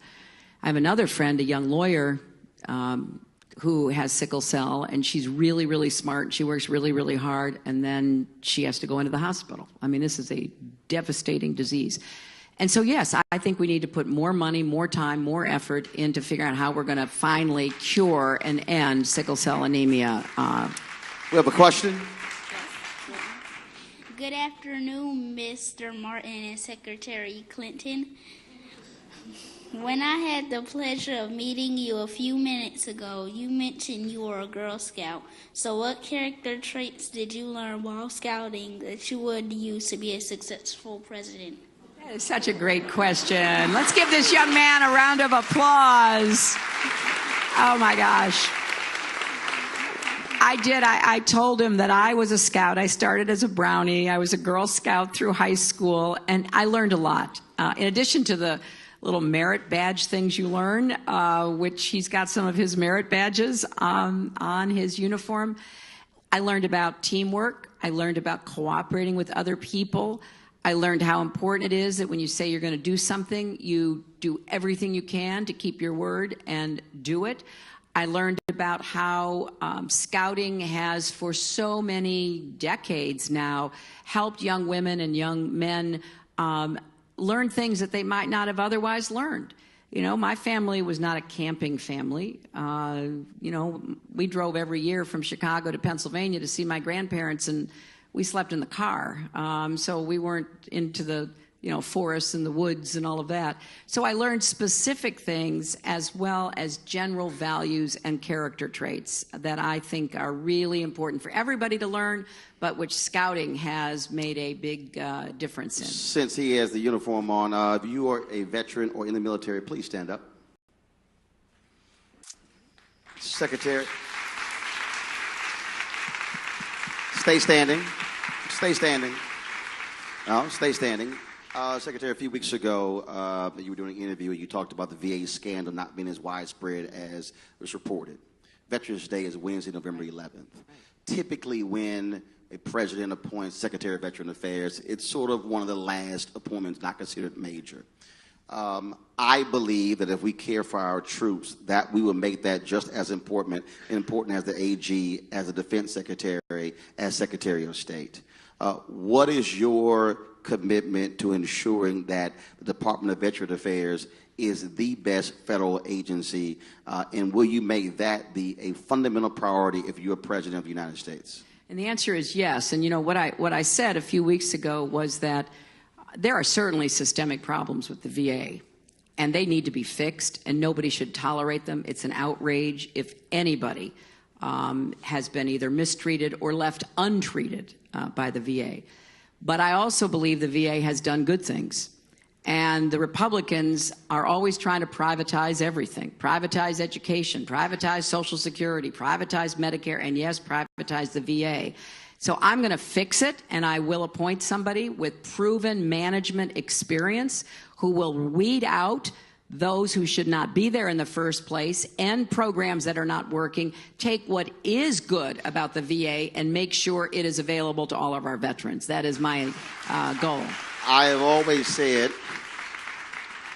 S2: I have another friend, a young lawyer, who has sickle cell, and she's really, really smart. She works really, really hard, and then she has to go into the hospital. I mean, this is a devastating disease. And so, yes, I think we need to put more money, more time, more effort into figuring out how we're going to finally cure and end sickle cell anemia.
S1: We have a question.
S10: Good afternoon, Mr. Martin and Secretary Clinton. When I had the pleasure of meeting you a few minutes ago, you mentioned you were a Girl Scout. So what character traits did you learn while scouting that you would use to be a successful president?
S2: That is such a great question. Let's give this young man a round of applause. Oh my gosh. I did. I told him that I was a scout. I started as a Brownie. I was a Girl Scout through high school, and I learned a lot. In addition to the little merit badge things you learn, which he's got some of his merit badges on his uniform, I learned about teamwork. I learned about cooperating with other people. I learned how important it is that when you say you're going to do something, you do everything you can to keep your word and do it. I learned about how scouting has, for so many decades now, helped young women and young men learn things that they might not have otherwise learned. You know, my family was not a camping family. You know, we drove every year from Chicago to Pennsylvania to see my grandparents, and we slept in the car. So we weren't into the, forests and the woods and all of that. So I learned specific things as well as general values and character traits that I think are really important for everybody to learn, but which scouting has made a big difference in.
S1: Since he has the uniform on, if you are a veteran or in the military, please stand up. Secretary. Stay standing. Stay standing. No, stay standing. Secretary, a few weeks ago, you were doing an interview and you talked about the VA scandal not being as widespread as was reported. Veterans Day is Wednesday, November 11th. Typically, when a president appoints Secretary of Veteran Affairs, it's sort of one of the last appointments not considered major. I believe that if we care for our troops, that we will make that just as important as the AG, as the Defense Secretary, as Secretary of State. What is your commitment to ensuring that the Department of Veteran Affairs is the best federal agency, and will you make that be a fundamental priority if you're President of the United States?
S2: And the answer is yes. And what I said a few weeks ago was that there are certainly systemic problems with the VA, and they need to be fixed, and nobody should tolerate them. It's an outrage if anybody has been either mistreated or left untreated by the VA. But I also believe the VA has done good things. And the Republicans are always trying to privatize everything. Privatize education, privatize Social Security, privatize Medicare, and yes, privatize the VA. So I'm going to fix it, and I will appoint somebody with proven management experience who will weed out those who should not be there in the first place, end programs that are not working, take what is good about the VA and make sure it is available to all of our veterans. That is my goal.
S1: I have always said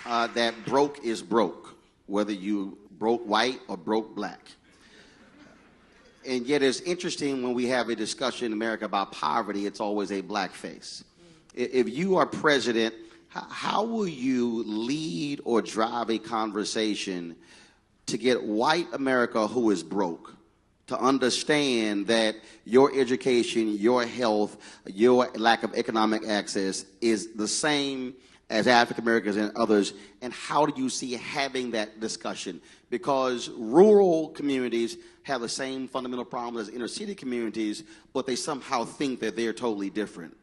S1: that broke is broke, whether you broke white or broke black. And yet it's interesting when we have a discussion in America about poverty, it's always a black face. If you are president, how will you lead or drive a conversation to get white America who is broke to understand that your education, your health, your lack of economic access is the same as African Americans and others? And how do you see having that discussion? Because rural communities have the same fundamental problems as inner city communities, but they somehow think that they're totally different.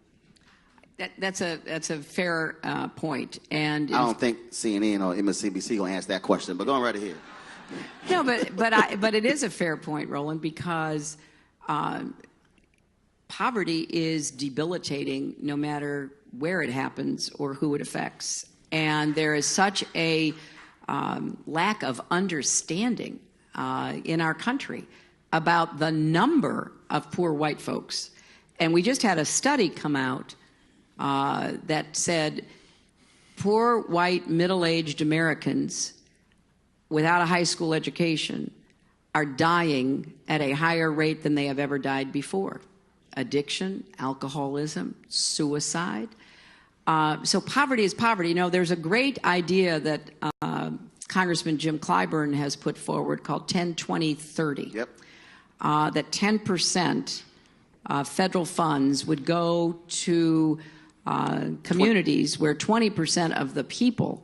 S2: That's a fair point, and
S1: I don't think CNN or MSNBC gonna ask that question, but go on right ahead.
S2: No, but it is a fair point, Roland, because poverty is debilitating no matter where it happens or who it affects, and there is such a lack of understanding in our country about the number of poor white folks, and we just had a study come out that said poor white middle-aged Americans without a high school education are dying at a higher rate than they have ever died before. Addiction, alcoholism, suicide. So poverty is poverty. There's a great idea that Congressman Jim Clyburn has put forward called 10-20-30.
S1: Yep.
S2: That 10% federal funds would go to communities where 20% of the people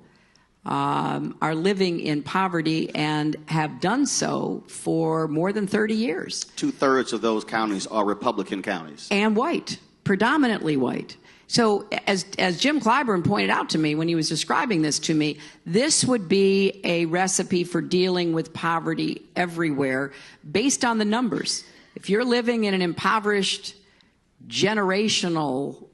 S2: are living in poverty and have done so for more than 30 years. 2/3
S1: of those counties are Republican counties.
S2: And white, predominantly white. So as Jim Clyburn pointed out to me when he was describing this to me, this would be a recipe for dealing with poverty everywhere based on the numbers. If you're living in an impoverished generational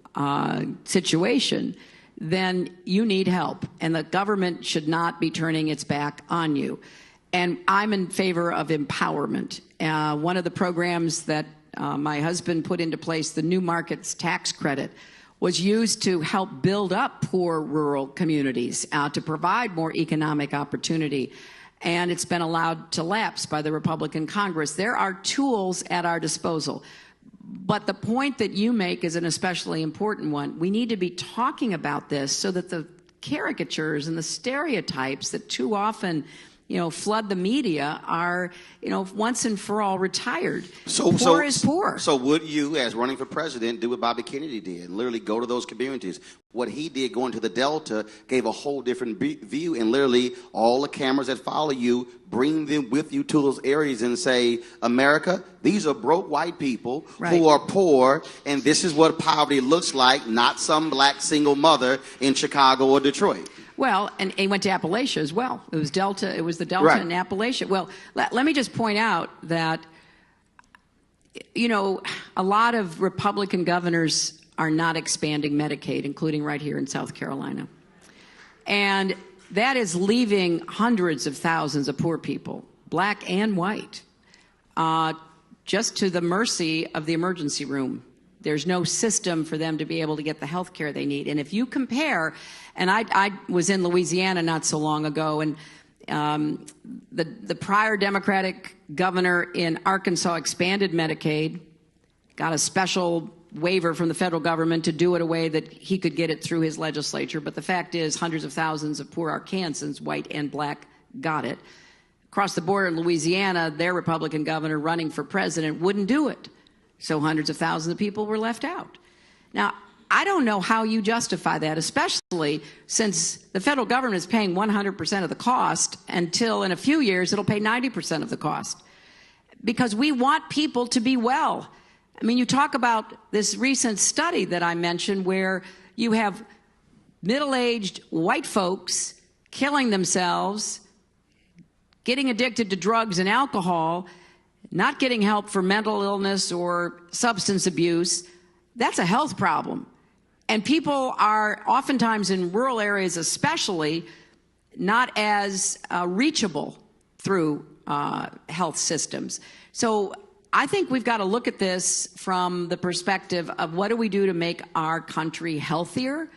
S2: situation, then you need help, and the government should not be turning its back on you. And I'm in favor of empowerment. One of the programs that my husband put into place, the New Markets Tax Credit, was used to help build up poor rural communities, to provide more economic opportunity. And it's been allowed to lapse by the Republican Congress. There are tools at our disposal. But the point that you make is an especially important one. We need to be talking about this so that the caricatures and the stereotypes that too often flood the media are, once and for all retired. Poor is poor.
S1: So would you, as running for president, do what Bobby Kennedy did, literally go to those communities? What he did going to the Delta gave a whole different view, and literally all the cameras that follow you, bring them with you to those areas and say, America, these are broke white people who are poor, and this is what poverty looks like, not some black single mother in Chicago or Detroit.
S2: Well, and he went to Appalachia as well. It was Delta. It was the Delta and Appalachia. Well, let me just point out that, a lot of Republican governors are not expanding Medicaid, including right here in South Carolina. And that is leaving hundreds of thousands of poor people, black and white, just to the mercy of the emergency room. There's no system for them to be able to get the health care they need. And if you compare, and I was in Louisiana not so long ago, and the prior Democratic governor in Arkansas expanded Medicaid, got a special waiver from the federal government to do it a way that he could get it through his legislature. But the fact is, hundreds of thousands of poor Arkansans, white and black, got it. Across the border in Louisiana, their Republican governor running for president wouldn't do it. So hundreds of thousands of people were left out. Now, I don't know how you justify that, especially since the federal government is paying 100% of the cost until in a few years it'll pay 90% of the cost. Because we want people to be well. I mean, you talk about this recent study that I mentioned where you have middle-aged white folks killing themselves, getting addicted to drugs and alcohol, not getting help for mental illness or substance abuse. That's a health problem. And people are oftentimes in rural areas especially not as reachable through health systems. So I think we've got to look at this from the perspective of what do we do to make our country healthier?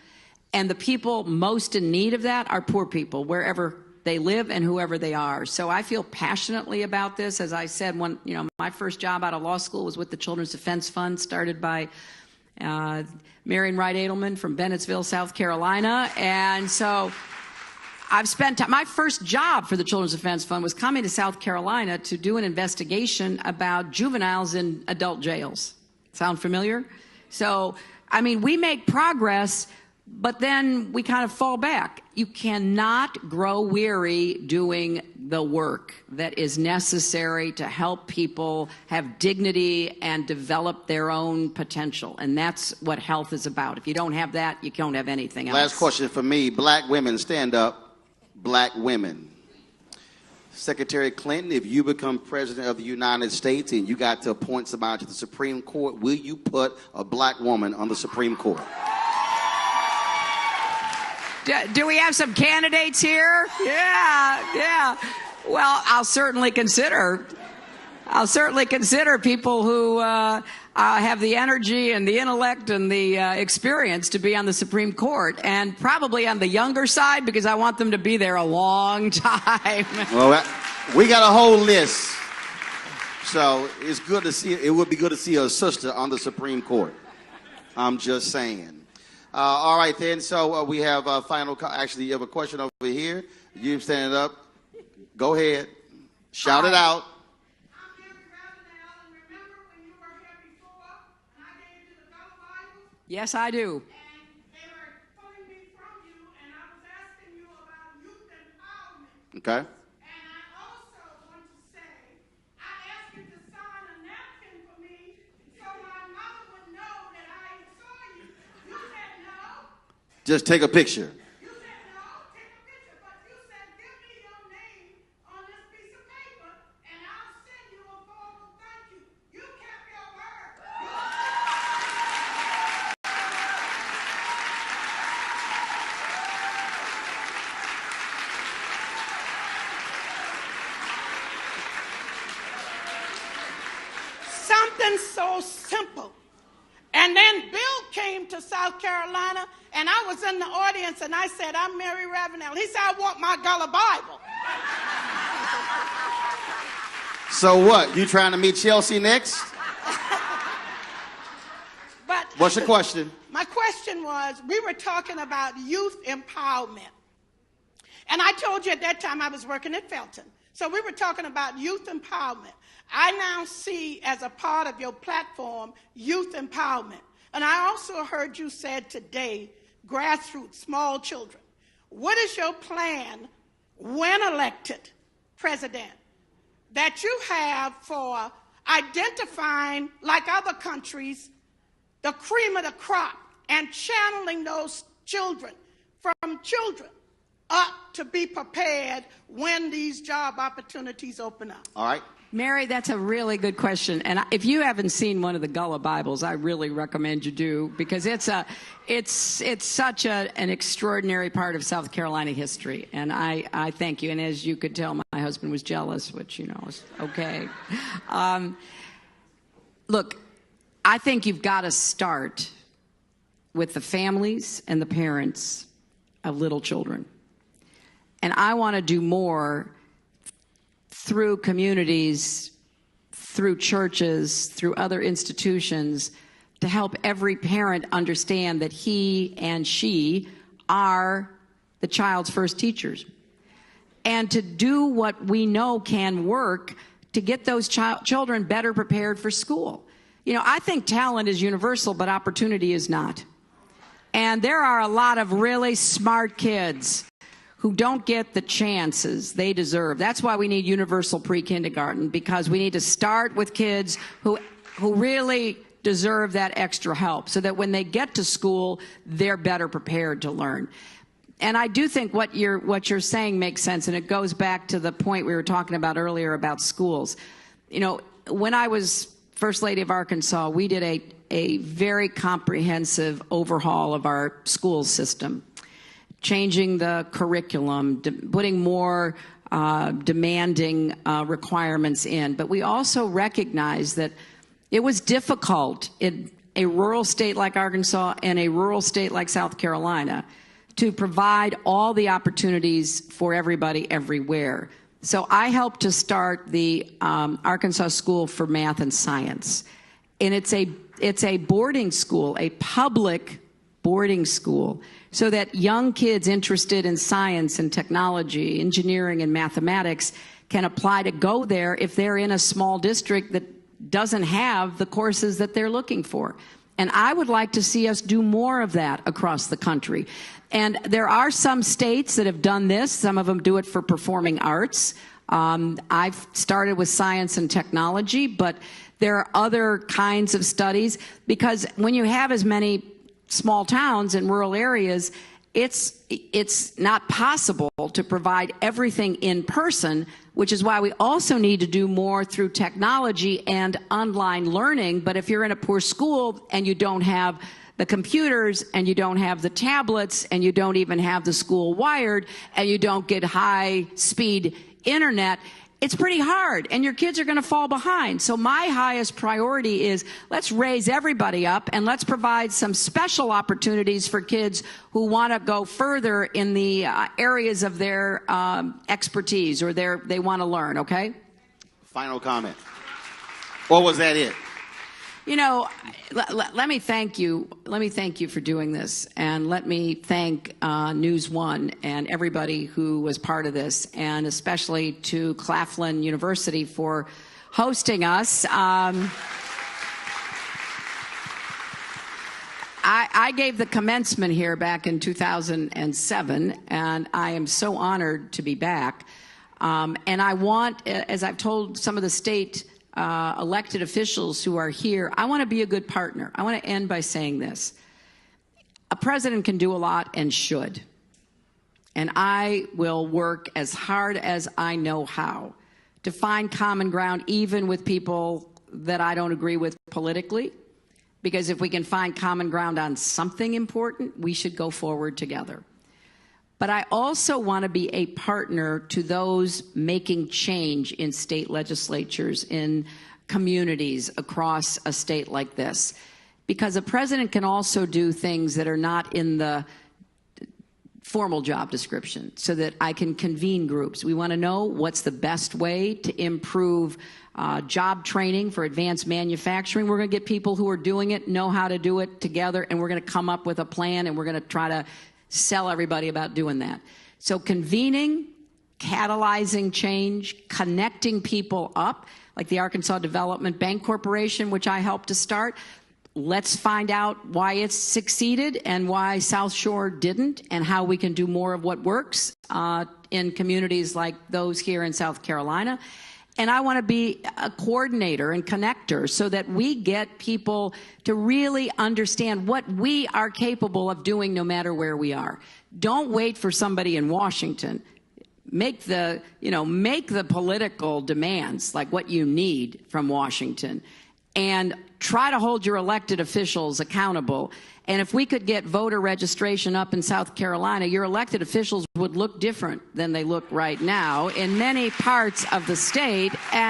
S2: And the people most in need of that are poor people, wherever they live and whoever they are. So I feel passionately about this. As I said, my first job out of law school was with the Children's Defense Fund, started by Marion Wright Edelman from Bennettsville, South Carolina. And so I've spent time. My first job for the Children's Defense Fund was coming to South Carolina to do an investigation about juveniles in adult jails. Sound familiar? So, I mean, we make progress, but then we kind of fall back. You cannot grow weary doing the work that is necessary to help people have dignity and develop their own potential. And that's what health is about. If you don't have that, you don't have anything else.
S1: Last question for me. Black women, stand up. Black women. Secretary Clinton, if you become president of the United States and you got to appoint somebody to the Supreme Court, will you put a black woman on the Supreme Court?
S2: Do we have some candidates here? Yeah. Well, I'll certainly consider people who have the energy and the intellect and the experience to be on the Supreme Court, and probably on the younger side because I want them to be there a long time.
S1: Well, we got a whole list, so it's good to see. It would be good to see a sister on the Supreme Court. I'm just saying. All right, then. So we have a actually, you have a question over here. You stand up. Go ahead. Shout it out.
S2: Yes, I do.
S11: And they were pulling me from you, and I was asking you about youth empowerment.
S1: Okay.
S11: And I also want to say, I asked you to sign a napkin for me so my mother would know that I saw you. You said no.
S1: Just take a picture.
S11: You said no, take a picture. But you said, give me your name on this piece of paper, and I'll send you a formal thank you. You so simple. And then Bill came to South Carolina, and I was in the audience, and I said, I'm Mary Ravenel. He said, I want my Gullah Bible.
S1: So what? You trying to meet Chelsea next?
S11: But
S1: what's your question?
S11: My question was, we were talking about youth empowerment. And I told you at that time I was working at Felton. So we were talking about youth empowerment. I now see as a part of your platform, youth empowerment. And I also heard you said today, grassroots, small children. What is your plan when elected president that you have for identifying, like other countries, the cream of the crop and channeling those children from children up to be prepared when these job opportunities open up?
S1: All right.
S2: Mary, that's a really good question. And if you haven't seen one of the Gullah Bibles, I really recommend you do, because it's such an extraordinary part of South Carolina history. And I thank you. And as you could tell, my husband was jealous, which, you know, is okay. Look, I think you've got to start with the families and the parents of little children. And I want to do more through communities, through churches, through other institutions, to help every parent understand that he and she are the child's first teachers. And to do what we know can work to get those children better prepared for school. You know, I think talent is universal, but opportunity is not. And there are a lot of really smart kids who don't get the chances they deserve. That's why we need universal pre-kindergarten, because we need to start with kids who really deserve that extra help, so that when they get to school, they're better prepared to learn. And I do think what you're saying makes sense, and it goes back to the point we were talking about earlier about schools. You know, when I was First Lady of Arkansas, we did a very comprehensive overhaul of our school system, changing the curriculum, putting more demanding requirements in. But we also recognized that it was difficult in a rural state like Arkansas and a rural state like South Carolina to provide all the opportunities for everybody everywhere. So I helped to start the Arkansas School for Math and Science. And it's a boarding school, a public boarding school, so that young kids interested in science and technology, engineering and mathematics can apply to go there if they're in a small district that doesn't have the courses that they're looking for. And I would like to see us do more of that across the country. And there are some states that have done this. Some of them do it for performing arts. I've started with science and technology, but there are other kinds of studies, because when you have as many small towns and rural areas, it's not possible to provide everything in person, which is why we also need to do more through technology and online learning. But if you're in a poor school and you don't have the computers and you don't have the tablets and you don't even have the school wired and you don't get high-speed internet, it's pretty hard, and your kids are going to fall behind. So my highest priority is, let's raise everybody up, and let's provide some special opportunities for kids who want to go further in the areas of their expertise, or they want to learn, okay?
S1: Final comment. Or was that it?
S2: You know, let me thank you. Let me thank you for doing this, and let me thank News One and everybody who was part of this, and especially to Claflin University for hosting us. I gave the commencement here back in 2007, and I am so honored to be back. And I want, as I've told some of the state elected officials who are here, I want to be a good partner. I want to end by saying this. A president can do a lot and should. And I will work as hard as I know how to find common ground, even with people that I don't agree with politically. Because if we can find common ground on something important, we should go forward together. But I also want to be a partner to those making change in state legislatures, in communities across a state like this. Because a president can also do things that are not in the formal job description, so that I can convene groups. We want to know what's the best way to improve job training for advanced manufacturing. We're going to get people who are doing it, know how to do it together, and we're going to come up with a plan, and we're going to try to sell everybody about doing that. So convening, catalyzing change, connecting people up, like the Arkansas Development Bank Corporation, which I helped to start. Let's find out why it's succeeded and why South Shore didn't, and how we can do more of what works in communities like those here in South Carolina. And I want to be a coordinator and connector so that we get people to really understand what we are capable of doing no matter where we are. Don't wait for somebody in Washington. Make the political demands, like what you need from Washington, and try to hold your elected officials accountable. And if we could get voter registration up in South Carolina, your elected officials would look different than they look right now in many parts of the state. And